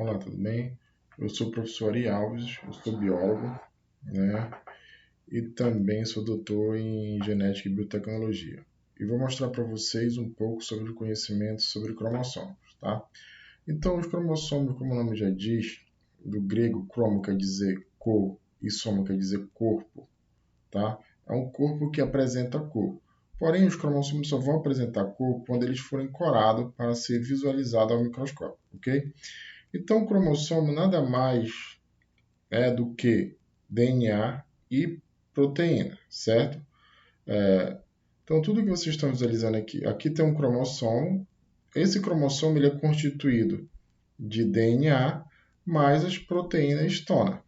Olá, tudo bem? Eu sou o professor Ari Alves, eu sou biólogo, né? E também sou doutor em genética e biotecnologia. E vou mostrar para vocês um pouco sobre o conhecimento sobre cromossomos, tá? Então, os cromossomos, como o nome já diz, do grego cromo quer dizer cor e somo quer dizer corpo, tá? É um corpo que apresenta cor. Porém, os cromossomos só vão apresentar cor quando eles forem corados para ser visualizado ao microscópio, ok? Então, o cromossomo nada mais é do que DNA e proteína, certo? Então, tudo que vocês estão visualizando aqui tem um cromossomo. Esse cromossomo ele é constituído de DNA mais as proteínas histona,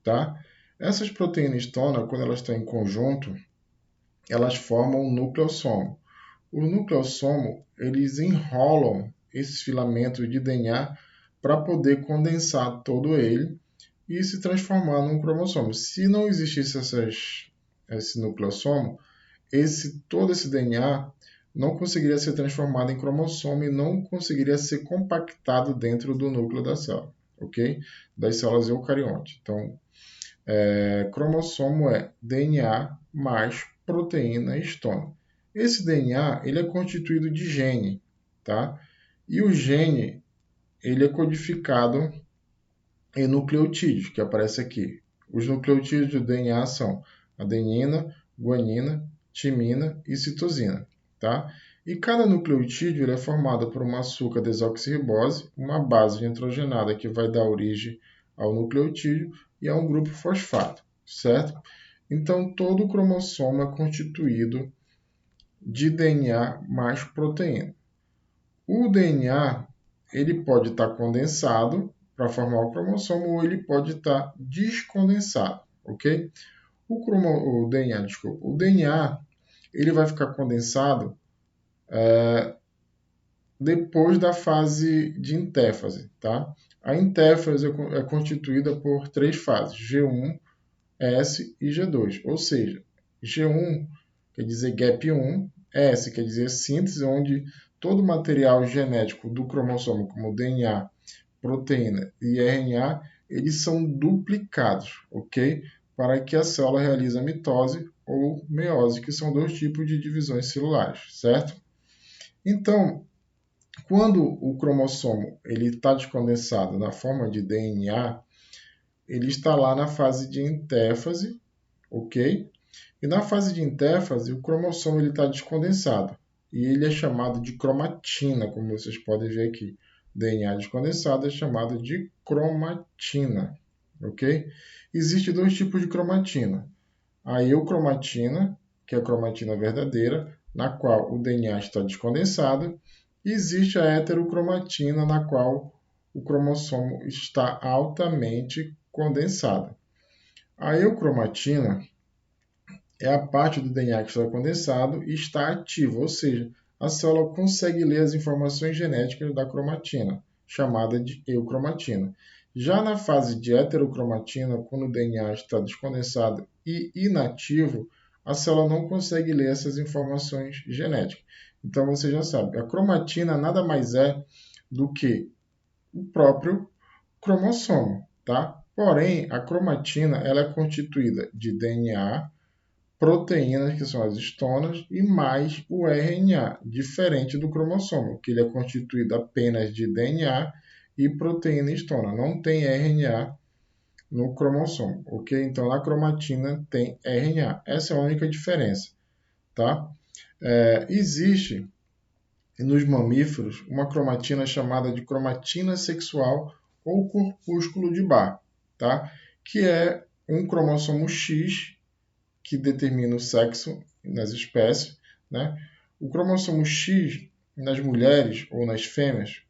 tá? Essas proteínas histona, quando elas estão em conjunto, elas formam um nucleossomo. O nucleossomo, eles enrolam esses filamentos de DNA para poder condensar todo ele e se transformar num cromossomo. Se não existisse esse nucleossomo, todo esse DNA não conseguiria ser transformado em cromossomo e não conseguiria ser compactado dentro do núcleo da célula, ok? Das células eucariontes. Então, cromossomo é DNA mais proteína histona. Esse DNA ele é constituído de gene, tá? E o gene ele é codificado em nucleotídeos, que aparece aqui. Os nucleotídeos do DNA são adenina, guanina, timina e citosina, tá? E cada nucleotídeo ele é formado por uma açúcar desoxirribose, uma base nitrogenada que vai dar origem ao nucleotídeo e a um grupo fosfato, certo? Então, todo o cromossomo é constituído de DNA mais proteína. O DNA ele pode estar condensado para formar o cromossomo ou ele pode estar descondensado, ok? O DNA, desculpa, o DNA ele vai ficar condensado depois da fase de intéfase, tá? A intéfase é constituída por três fases, G1, S e G2, ou seja, G1 quer dizer gap 1, S quer dizer síntese, onde todo o material genético do cromossomo, como DNA, proteína e RNA, eles são duplicados, ok? Para que a célula realize a mitose ou meiose, que são dois tipos de divisões celulares, certo? Então, quando o cromossomo ele está descondensado na forma de DNA, ele está lá na fase de intéfase, ok? E na fase de intéfase, o cromossomo está descondensado. E ele é chamado de cromatina, como vocês podem ver aqui. DNA descondensado é chamado de cromatina, ok? Existem dois tipos de cromatina. A eucromatina, que é a cromatina verdadeira, na qual o DNA está descondensado. E existe a heterocromatina, na qual o cromossomo está altamente condensado. A eucromatina é a parte do DNA que está condensado e está ativo, ou seja, a célula consegue ler as informações genéticas da cromatina, chamada de eucromatina. Já na fase de heterocromatina, quando o DNA está descondensado e inativo, a célula não consegue ler essas informações genéticas. Então você já sabe, a cromatina nada mais é do que o próprio cromossomo, tá? Porém, a cromatina ela é constituída de DNA, proteínas, que são as histonas, e mais o RNA, diferente do cromossomo, que ele é constituído apenas de DNA e proteína histona. Não tem RNA no cromossomo, ok? Então, na cromatina tem RNA. Essa é a única diferença, tá? Existe nos mamíferos uma cromatina chamada de cromatina sexual ou corpúsculo de Barr, tá? Que é um cromossomo X que determina o sexo nas espécies, né? O cromossomo X nas mulheres ou nas fêmeas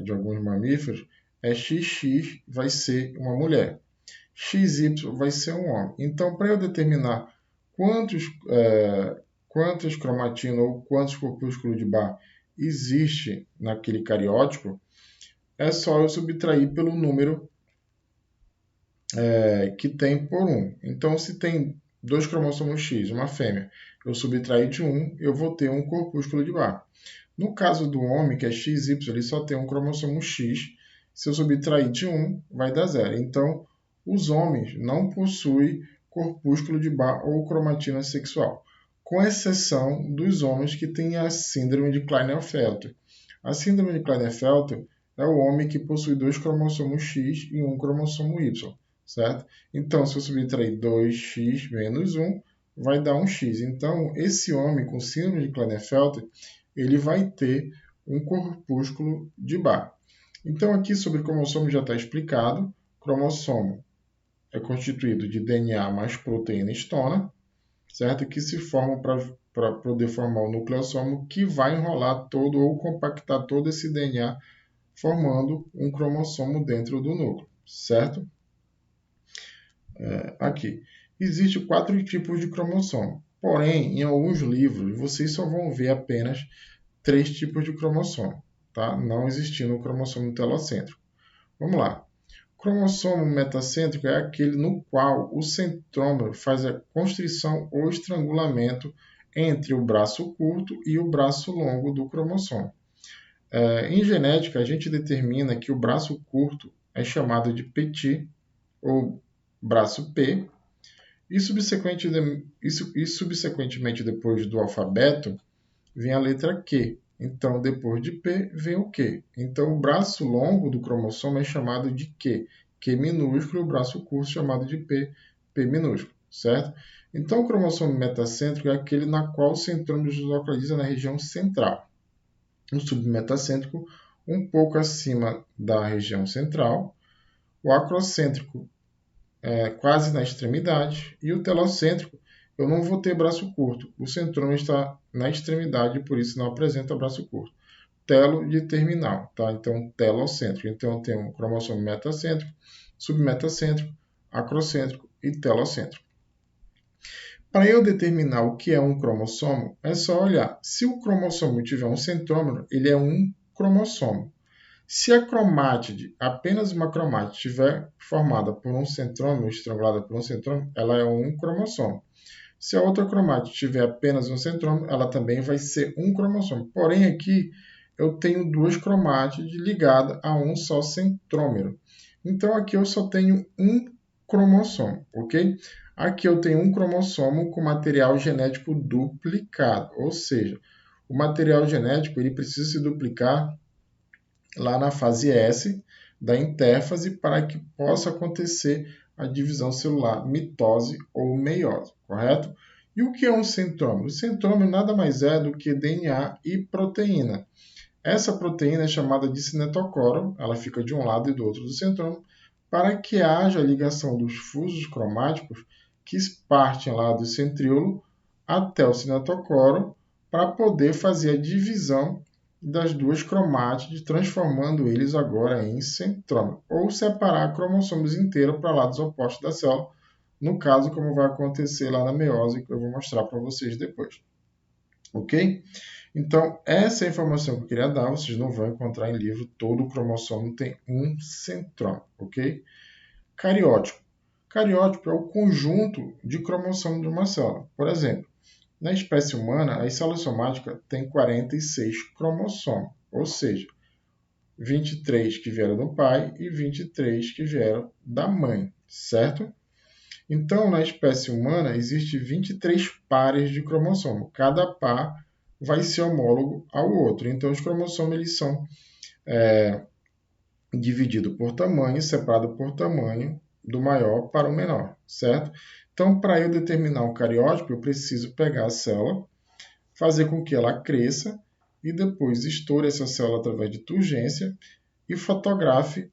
de alguns mamíferos é XX, vai ser uma mulher. XY vai ser um homem. Então, para eu determinar quantas cromatinas ou quantos corpúsculos de Barr existe naquele cariótipo, é só eu subtrair pelo número que tem por 1. Então, se tem dois cromossomos X, uma fêmea, eu subtrair de 1, eu vou ter um corpúsculo de Barr. No caso do homem, que é XY, ele só tem um cromossomo X, Se eu subtrair de 1, vai dar 0. Então, os homens não possuem corpúsculo de Barr ou cromatina sexual, com exceção dos homens que têm a síndrome de Klinefelter. A síndrome de Klinefelter é o homem que possui 2 cromossomos X e 1 cromossomo Y, certo? Então, se eu subtrair 2x menos 1, vai dar 1x. Então, esse homem com síndrome de Klinefelter, ele vai ter um corpúsculo de Barr. Então, aqui sobre cromossomo já está explicado. Cromossomo é constituído de DNA mais proteína histona, certo? Que se formam para poder formar o nucleossomo, que vai enrolar todo ou compactar todo esse DNA, formando um cromossomo dentro do núcleo, certo? Aqui. Existem 4 tipos de cromossomo. Porém, em alguns livros, vocês só vão ver apenas 3 tipos de cromossomo, tá? Não existindo o cromossomo telocêntrico. Vamos lá. O cromossomo metacêntrico é aquele no qual o centrômero faz a constrição ou estrangulamento entre o braço curto e o braço longo do cromossomo. Em genética, a gente determina que o braço curto é chamado de petit, ou braço P, e subsequentemente, depois do alfabeto, vem a letra Q. Então, depois de P, vem o Q. Então, o braço longo do cromossomo é chamado de Q, Q minúsculo, e o braço curto chamado de P, P minúsculo, certo? Então, o cromossomo metacêntrico é aquele na qual o centrômero se localiza na região central. O submetacêntrico, um pouco acima da região central. O acrocêntrico, quase na extremidade, e o telocêntrico, eu não vou ter braço curto. O centrômero está na extremidade, por isso não apresenta braço curto. Telo de terminal, tá? Então, telocêntrico. Então, eu tenho um cromossomo metacêntrico, submetacêntrico, acrocêntrico e telocêntrico. Para eu determinar o que é um cromossomo, é só olhar. Se o cromossomo tiver um centrômero, ele é um cromossomo. Se a cromátide, apenas uma cromátide, estiver formada por um centrômero, estrangulada por um centrômero, ela é um cromossomo. Se a outra cromátide tiver apenas um centrômero, ela também vai ser um cromossomo. Porém, aqui eu tenho 2 cromátides ligadas a um só centrômero. Então, aqui eu só tenho um cromossomo, ok? Aqui eu tenho um cromossomo com material genético duplicado, ou seja, o material genético ele precisa se duplicar lá na fase S da intérfase para que possa acontecer a divisão celular, mitose ou meiose, correto? E o que é um centrômero? O centrômero nada mais é do que DNA e proteína. Essa proteína é chamada de cinetocoro, ela fica de um lado e do outro do centrômero, para que haja a ligação dos fusos cromáticos que partem lá do centríolo até o cinetocoro para poder fazer a divisão das 2 cromátides, transformando eles agora em centrômero, ou separar cromossomos inteiros para lados opostos da célula, no caso, como vai acontecer lá na meiose, que eu vou mostrar para vocês depois. Ok? Então, essa é a informação que eu queria dar, vocês não vão encontrar em livro, todo cromossomo tem um centrômero, ok? Cariótipo. Cariótipo é o conjunto de cromossomos de uma célula. Por exemplo, na espécie humana, a célula somática tem 46 cromossomos, ou seja, 23 que vieram do pai e 23 que vieram da mãe, certo? Então, na espécie humana, existe 23 pares de cromossomo. Cada par vai ser homólogo ao outro. Então, os cromossomos eles são divididos por tamanho, separados por tamanho, do maior para o menor, certo? Então, para eu determinar o cariótipo, eu preciso pegar a célula, fazer com que ela cresça e depois estoure essa célula através de turgência e fotografe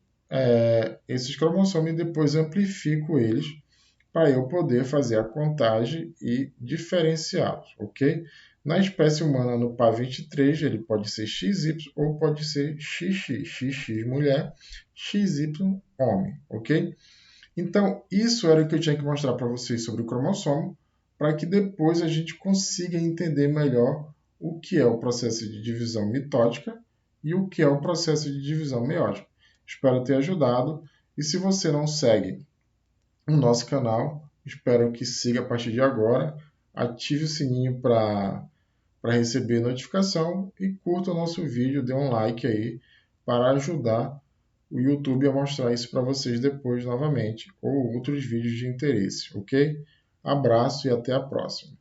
esses cromossomos e depois amplifico eles para eu poder fazer a contagem e diferenciá-los, ok? Na espécie humana, no par 23, ele pode ser XY ou pode ser XX, XX mulher, XY homem, ok? Então, isso era o que eu tinha que mostrar para vocês sobre o cromossomo, para que depois a gente consiga entender melhor o que é o processo de divisão mitótica e o que é o processo de divisão meiótica. Espero ter ajudado. E se você não segue o nosso canal, espero que siga a partir de agora. Ative o sininho para receber notificação e curta o nosso vídeo, dê um like aí para ajudar o YouTube a mostrar isso para vocês depois novamente, ou outros vídeos de interesse, ok? Abraço e até a próxima.